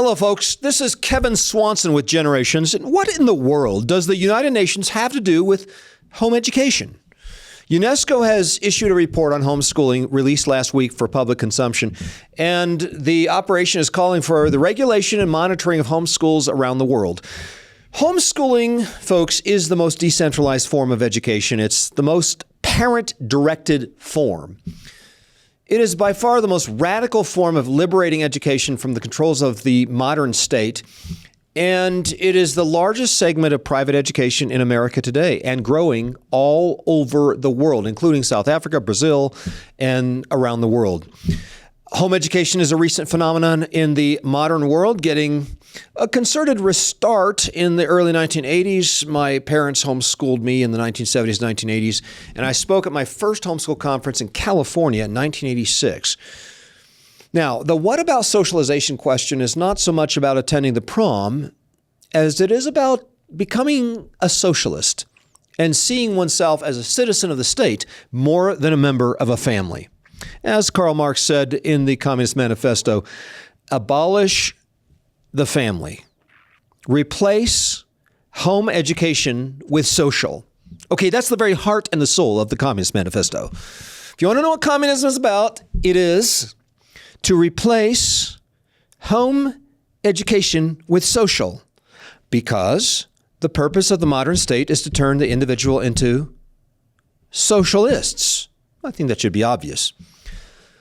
Hello, folks. This is Kevin Swanson with Generations. And what in the world does the United Nations have to do with home education? UNESCO has issued a report on homeschooling released last week for public consumption, and the operation is calling for the regulation and monitoring of homeschools around the world. Homeschooling, folks, is the most decentralized form of education. It's the most parent-directed form. It is by far the most radical form of liberating education from the controls of the modern state, and it is the largest segment of private education in America today and growing all over the world, including South Africa, Brazil, and around the world. Home education is a recent phenomenon in the modern world, getting a concerted restart in the early 1980s. My parents homeschooled me in the 1970s, 1980s, and I spoke at my first homeschool conference in California in 1986. Now, the what about socialization question is not so much about attending the prom as it is about becoming a socialist and seeing oneself as a citizen of the state more than a member of a family. As Karl Marx said in the Communist Manifesto, abolish the family. Replace home education with social. Okay, that's the very heart and the soul of the Communist Manifesto. If you want to know what communism is about, it is to replace home education with social, because the purpose of the modern state is to turn the individual into socialists. I think that should be obvious.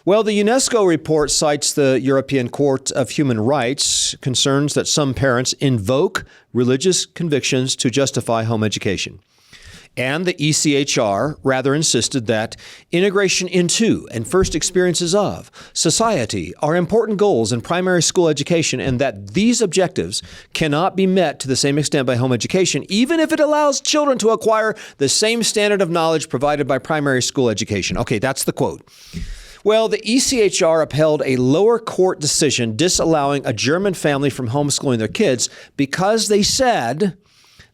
Well, the UNESCO report cites the European Court of Human Rights concerns that some parents invoke religious convictions to justify home education. And the ECHR rather insisted that integration into and first experiences of society are important goals in primary school education, and that these objectives cannot be met to the same extent by home education, even if it allows children to acquire the same standard of knowledge provided by primary school education. Okay, that's the quote. Well, the ECHR upheld a lower court decision disallowing a German family from homeschooling their kids because they said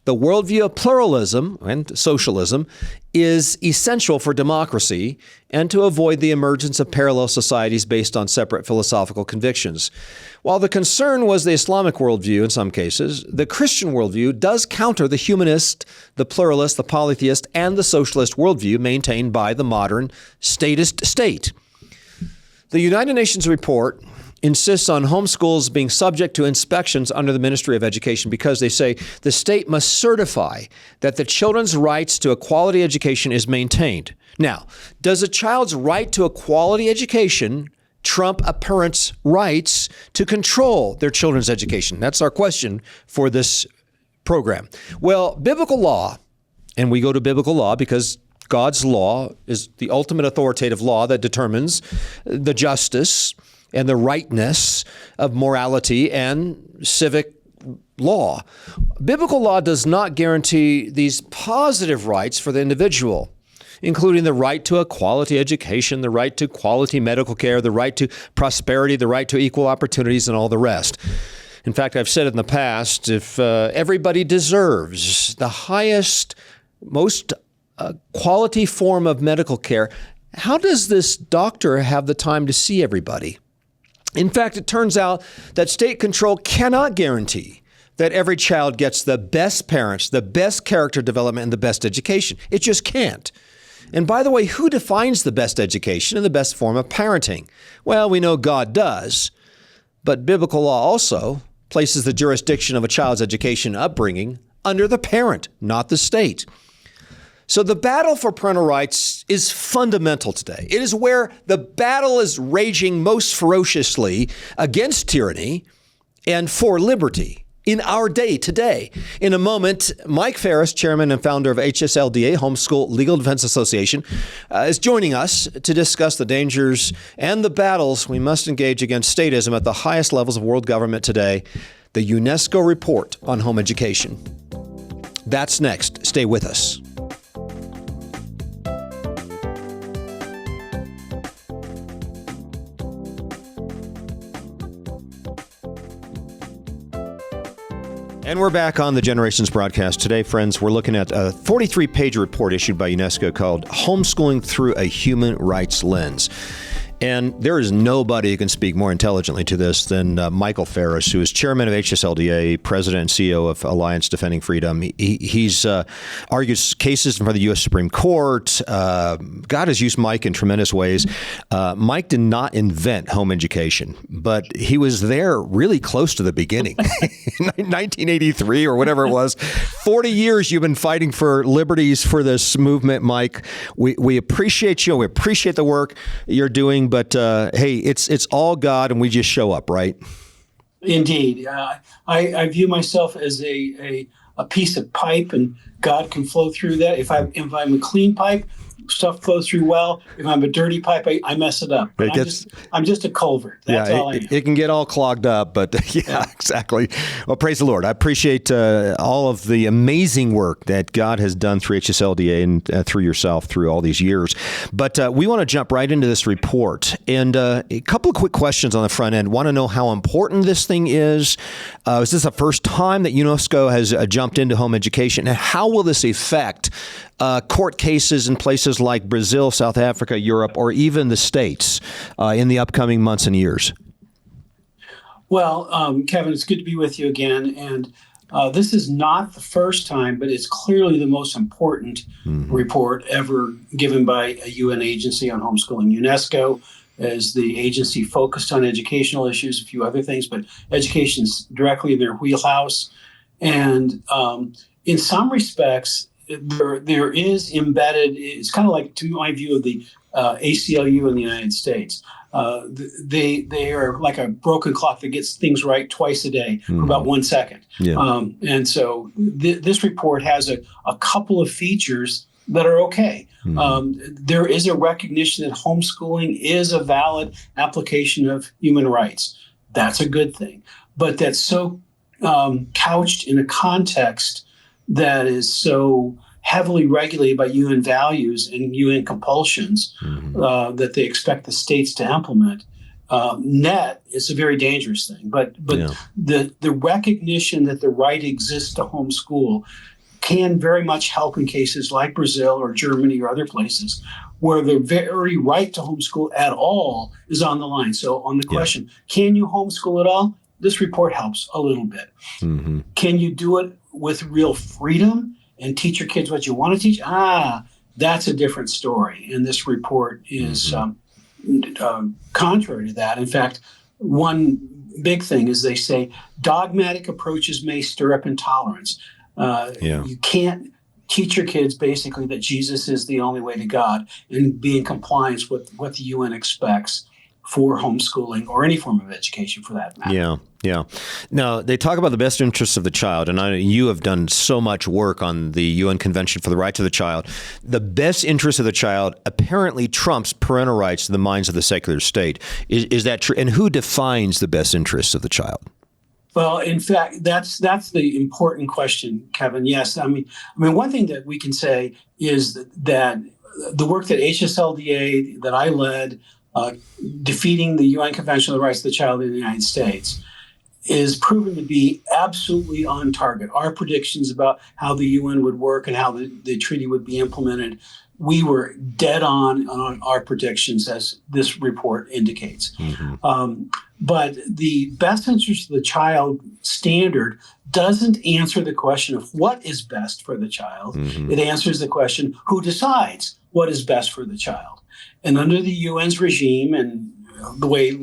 the worldview of pluralism and socialism is essential for democracy and to avoid the emergence of parallel societies based on separate philosophical convictions. While the concern was the Islamic worldview in some cases, the Christian worldview does counter the humanist, the pluralist, the polytheist, and the socialist worldview maintained by the modern statist state. The United Nations report insists on homeschools being subject to inspections under the Ministry of Education because they say the state must certify that the children's rights to a quality education is maintained. Now, does a child's right to a quality education trump a parent's rights to control their children's education? That's our question for this program. Well, biblical law, and we go to biblical law because God's law is the ultimate authoritative law that determines the justice and the rightness of morality and civic law. Biblical law does not guarantee these positive rights for the individual, including the right to a quality education, the right to quality medical care, the right to prosperity, the right to equal opportunities, and all the rest. In fact, I've said in the past, if everybody deserves the highest, most quality form of medical care, how does this doctor have the time to see everybody? In fact, it turns out that state control cannot guarantee that every child gets the best parents, the best character development, and the best education. It just can't. And by the way, who defines the best education and the best form of parenting? Well, we know God does, but biblical law also places the jurisdiction of a child's education and upbringing under the parent, not the state. So the battle for parental rights is fundamental today. It is where the battle is raging most ferociously against tyranny and for liberty in our day today. In a moment, Mike Ferris, chairman and founder of HSLDA, Homeschool Legal Defense Association, is joining us to discuss the dangers and the battles we must engage against statism at the highest levels of world government today, the UNESCO report on home education. That's next. Stay with us. And we're back on the Generations broadcast. Today, friends, we're looking at a 43-page report issued by UNESCO called Homeschooling Through a Human Rights Lens. And there is nobody who can speak more intelligently to this than Michael Ferris, who is chairman of HSLDA, president and CEO of Alliance Defending Freedom. He's argues cases in front of the U.S. Supreme Court. God has used Mike in tremendous ways. Mike did not invent home education, but he was there really close to the beginning. 1983 or whatever it was. 40 years you've been fighting for liberties for this movement, Mike. We appreciate you. We appreciate the work you're doing, but hey, it's all God, and we just show up, right? Indeed. I view myself as a piece of pipe, and God can flow through that. If I'm a clean pipe, stuff flows through well. If I'm a dirty pipe, I mess it up. I'm just a culvert. That's all I am. It can get all clogged up, but yeah, exactly. Well, praise the Lord. I appreciate all of the amazing work that God has done through HSLDA and through yourself through all these years. But we want to jump right into this report. And a couple of quick questions on the front end. Want to know how important this thing is. Is this the first time that UNESCO has jumped into home education? And how will this affect court cases in places like Brazil, South Africa, Europe, or even the States in the upcoming months and years? Well, Kevin, it's good to be with you again. And this is not the first time, but it's clearly the most important report ever given by a UN agency on homeschooling. UNESCO is the agency focused on educational issues, a few other things, but education's directly in their wheelhouse. And in some respects, there is embedded, it's kind of like, to my view of the ACLU in the United States. They are like a broken clock that gets things right twice a day for about 1 second. Yeah. And so this report has a couple of features that are okay. There is a recognition that homeschooling is a valid application of human rights. That's a good thing. But that's so couched in a context that is so heavily regulated by UN values and UN compulsions that they expect the states to implement. Net is a very dangerous thing. But the recognition that the right exists to homeschool can very much help in cases like Brazil or Germany or other places where the very right to homeschool at all is on the line. So on the question, can you homeschool at all? This report helps a little bit. Can you do it with real freedom and teach your kids what you want to teach? That's a different story. And this report is contrary to that. In fact, one big thing is they say dogmatic approaches may stir up intolerance. You can't teach your kids basically that Jesus is the only way to God and be in compliance with what the UN expects for homeschooling or any form of education for that matter. Yeah. Now, they talk about the best interests of the child, and I know you have done so much work on the UN Convention for the Rights of the Child. The best interest of the child apparently trumps parental rights in the minds of the secular state. Is that true? And who defines the best interests of the child? Well, in fact, that's the important question, Kevin. Yes. I mean, one thing that we can say is that the work that HSLDA, that I led, defeating the UN Convention on the Rights of the Child in the United States, is proven to be absolutely on target. Our predictions about how the UN would work and how the treaty would be implemented, we were dead on our predictions, as this report indicates. But the best interest of the child standard doesn't answer the question of what is best for the child. It answers the question, who decides what is best for the child? And under the UN's regime and the way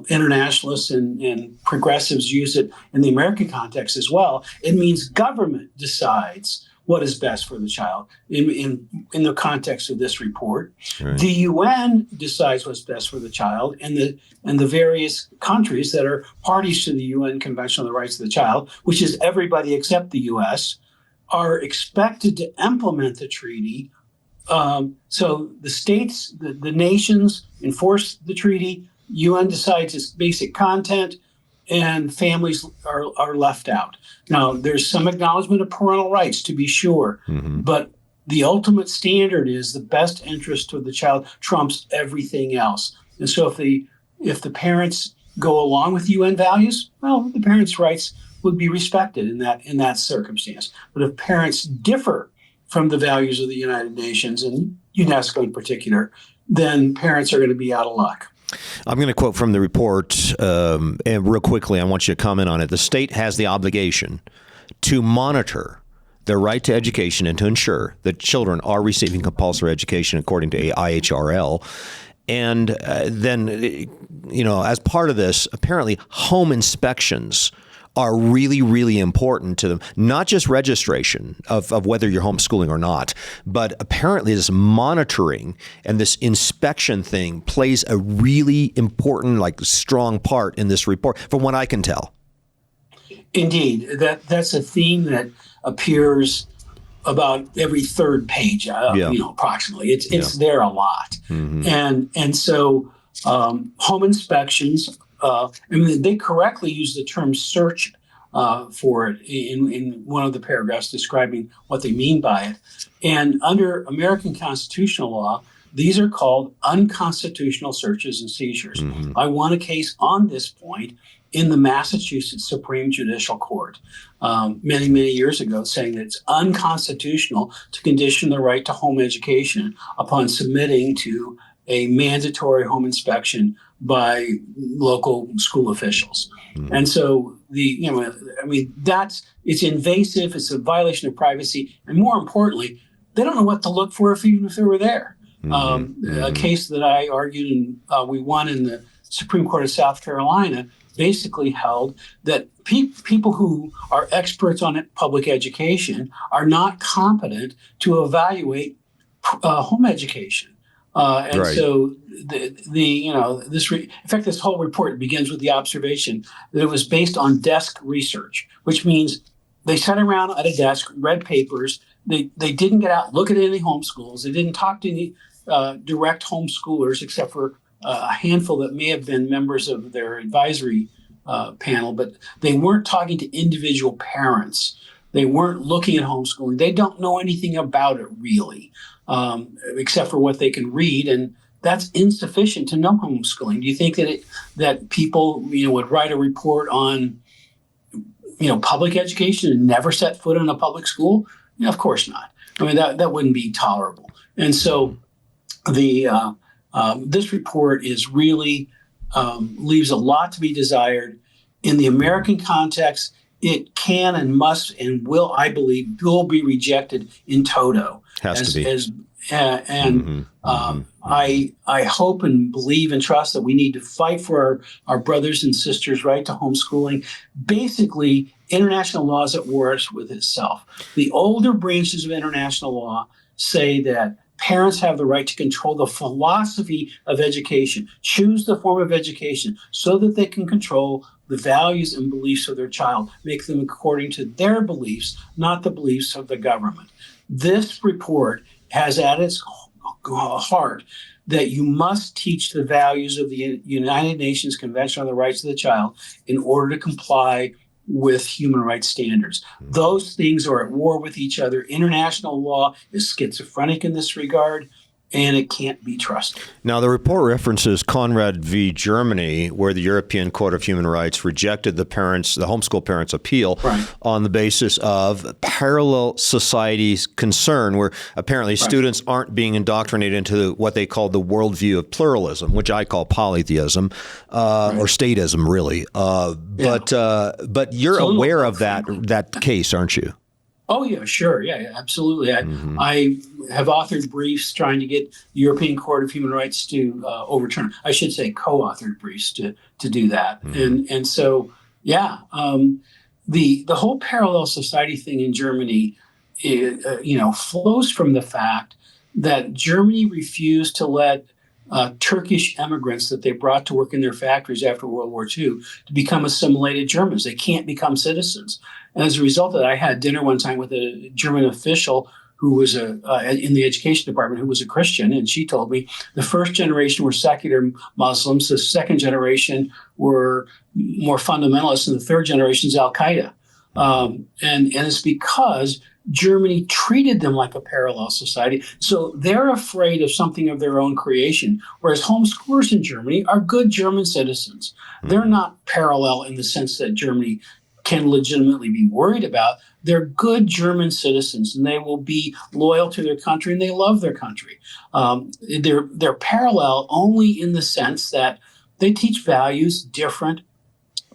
internationalists and progressives use it in the American context as well, it means government decides what is best for the child in the context of this report. Right. The UN decides what's best for the child, and the various countries that are parties to the UN Convention on the Rights of the Child, which is everybody except the U.S., are expected to implement the treaty. So the states, the nations enforce the treaty, UN decides its basic content, and families are left out. Now, there's some acknowledgement of parental rights, to be sure, but the ultimate standard is the best interest of the child trumps everything else. And so if the parents go along with UN values, well, the parents' rights would be respected in that circumstance. But if parents differ from the values of the United Nations and UNESCO in particular, then parents are going to be out of luck. I'm going to quote from the report, and real quickly, I want you to comment on it. The state has the obligation to monitor their right to education and to ensure that children are receiving compulsory education according to IHRL. And then, as part of this, apparently home inspections are really, really important to them. Not just registration of whether you're homeschooling or not, but apparently this monitoring and this inspection thing plays a really important, strong part in this report, from what I can tell. Indeed, that's a theme that appears about every third page, approximately. It's there a lot, and so home inspections. They correctly use the term search for it in one of the paragraphs describing what they mean by it. And under American constitutional law, these are called unconstitutional searches and seizures. I won a case on this point in the Massachusetts Supreme Judicial Court many, many years ago, saying that it's unconstitutional to condition the right to home education upon submitting to a mandatory home inspection by local school officials. And so it's invasive, it's a violation of privacy, and more importantly, they don't know what to look for even if they were there. A case that I argued and we won in the Supreme Court of South Carolina basically held that people who are experts on public education are not competent to evaluate home education. So in fact, this whole report begins with the observation that it was based on desk research, which means they sat around at a desk, read papers. They didn't get out, look at any homeschools. They didn't talk to any direct homeschoolers, except for a handful that may have been members of their advisory panel, but they weren't talking to individual parents. They weren't looking at homeschooling. They don't know anything about it really, except for what they can read, and that's insufficient to know homeschooling. Do you think that people would write a report on public education and never set foot in a public school? Of course not. That wouldn't be tolerable. And so this report is really leaves a lot to be desired. In the American context, it can and must and will, I believe, will be rejected in toto. Has to be. I hope and believe and trust that we need to fight for our brothers and sisters' right to homeschooling. Basically, international law is at war with itself. The older branches of international law say that parents have the right to control the philosophy of education, choose the form of education so that they can control the values and beliefs of their child, make them according to their beliefs, not the beliefs of the government. This report has at its heart that you must teach the values of the United Nations Convention on the Rights of the Child in order to comply with human rights standards. Those things are at war with each other. International law is schizophrenic in this regard, and it can't be trusted. Now, the report references Conrad v. Germany, where the European Court of Human Rights rejected the homeschool parents' appeal on the basis of parallel society's concern, where apparently students aren't being indoctrinated into what they call the worldview of pluralism, which I call polytheism or statism, really. But you're aware of that case, aren't you? Oh, yeah, sure. Yeah, absolutely. I have authored briefs trying to get the European Court of Human Rights to overturn. I should say co-authored briefs to do that. And so, the whole parallel society thing in Germany, flows from the fact that Germany refused to let Turkish immigrants that they brought to work in their factories after World War II to become assimilated Germans. They can't become citizens. And as a result of that, I had dinner one time with a German official who was in the education department, who was a Christian, and she told me the first generation were secular Muslims, the second generation were more fundamentalists, and the third generation is Al-Qaeda. And it's because Germany treated them like a parallel society. So they're afraid of something of their own creation, whereas homeschoolers in Germany are good German citizens. They're not parallel in the sense that Germany can legitimately be worried about. They're good German citizens, and they will be loyal to their country, and they love their country. They're parallel only in the sense that they teach values different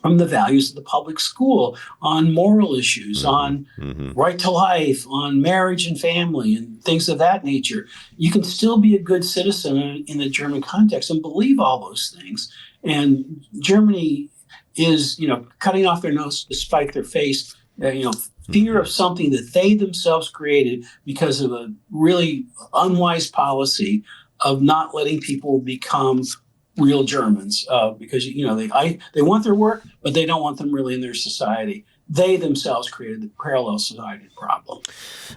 from the values of the public school on moral issues, on right to life, on marriage and family, and things of that nature. You can still be a good citizen in the German context and believe all those things. And Germany is, cutting off their nose to spite their face, fear of something that they themselves created because of a really unwise policy of not letting people become real Germans, because they want their work, but they don't want them really in their society. They themselves created the parallel society problem.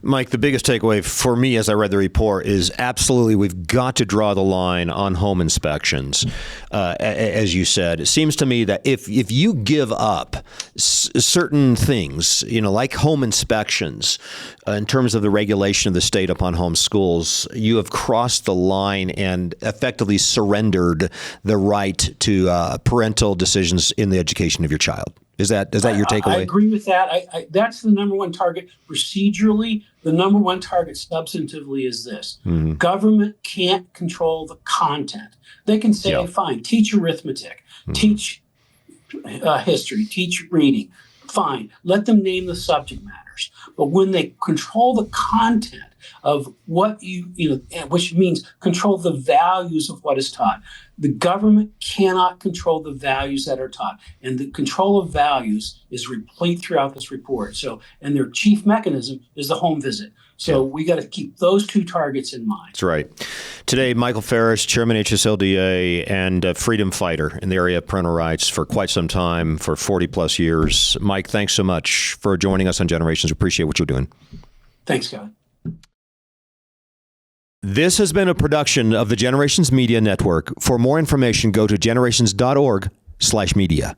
Mike, the biggest takeaway for me as I read the report is absolutely we've got to draw the line on home inspections. As you said, it seems to me that if you give up certain things, like home inspections, in terms of the regulation of the state upon homeschools, you have crossed the line and effectively surrendered the right to parental decisions in the education of your child. Is that your takeaway? I agree with that. That's the number one target procedurally. The number one target substantively is this. Government can't control the content. They can say, fine, teach arithmetic, teach history, teach reading. Fine, let them name the subject matters. But when they control the content of what which means control the values of what is taught, the government cannot control the values that are taught. And the control of values is replete throughout this report. And their chief mechanism is the home visit. So we got to keep those two targets in mind. That's right. Today, Michael Ferris, Chairman HSLDA and a freedom fighter in the area of parental rights for quite some time, for 40 plus years. Mike, thanks so much for joining us on Generations. We appreciate what you're doing. Thanks, Kevin. This has been a production of the Generations Media Network. For more information, go to generations.org/media.